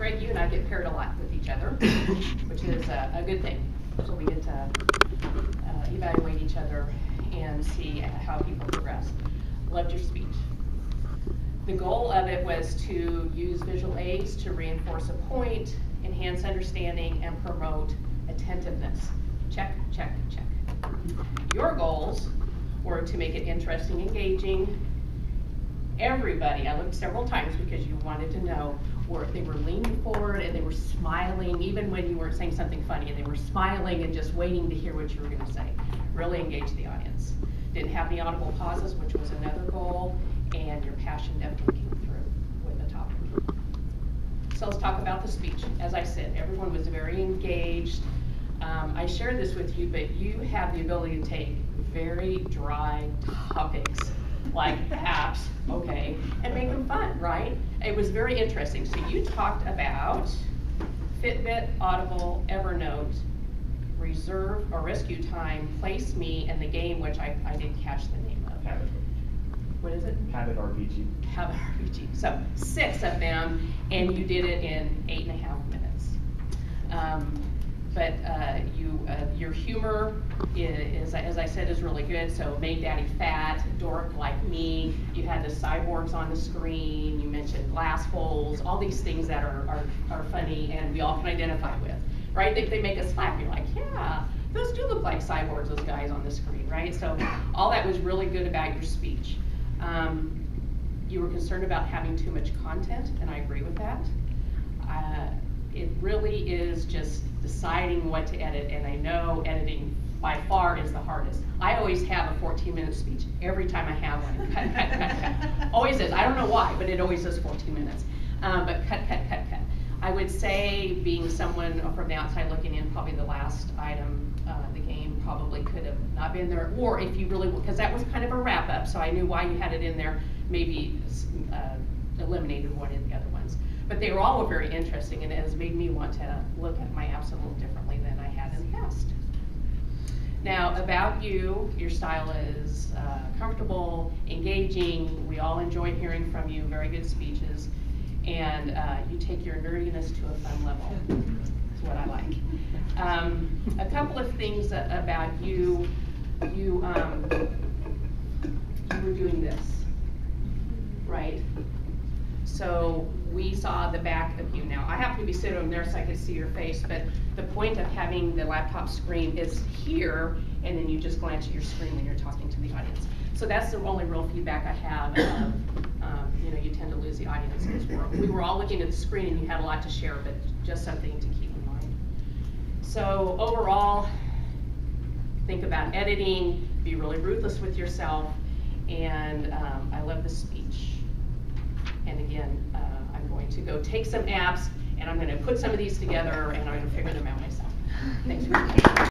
Greg, you and I get paired a lot with each other, which is a good thing. So we get to evaluate each other and see how people progress. Loved your speech. The goal of it was to use visual aids to reinforce a point, enhance understanding, and promote attentiveness. Check, check, check. Your goals were to make it interesting, engaging. Everybody, I looked several times because you wanted to know, they were leaning forward and they were smiling, even when you weren't saying something funny, and they were smiling and just waiting to hear what you were going to say. Really engage the audience. Didn't have any audible pauses, which was another goal, and your passion definitely came through with the topic. So let's talk about the speech. As I said, everyone was very engaged. I shared this with you, but you have the ability to take very dry topics like apps, okay, and make them fun, right? It was very interesting. So you talked about Fitbit, Audible, Evernote, Reserve or Rescue Time, Place Me, and the game, which I didn't catch the name of. Habit. What is it? Habit RPG. Habit RPG. So 6 of them, and you did it in 8.5 minutes. But your humor is, as I said, is really good. So made Daddy fat, dork like me. You had the cyborgs on the screen. You mentioned glass holes. All these things that are funny and we all can identify with, right? They make us laugh. You're like, yeah, those do look like cyborgs. Those guys on the screen, right? So all that was really good about your speech. You were concerned about having too much content, and I agree with that. It really is just deciding what to edit, and I know editing by far is the hardest. I always have a 14-minute speech every time I have one. Cut, cut, cut, cut. Always is. I don't know why, but it always is 14 minutes. But cut, cut, cut, cut. I would say, being someone from the outside looking in, probably the last item, the game probably could have not been there, or if you really, because that was kind of a wrap-up, so I knew why you had it in there, maybe eliminated one of the other ones. But they were all very interesting, and it has made me want to look at my apps a little differently than I had in the past. Now, about you, your style is comfortable, engaging. We all enjoy hearing from you, very good speeches, and you take your nerdiness to a fun level. That's what I like. A couple of things about you. You were doing this, right? So we saw the back of you. Now, I happen to be sitting over there so I could see your face, but the point of having the laptop screen is here, and then you just glance at your screen when you're talking to the audience. So that's the only real feedback I have of, you tend to lose the audience because we were all looking at the screen and you had a lot to share, but just something to keep in mind. So overall, think about editing, be really ruthless with yourself, and I love the speech. And again, I'm going to go take some apps and I'm going to put some of these together and I'm going to figure them out myself. Thanks for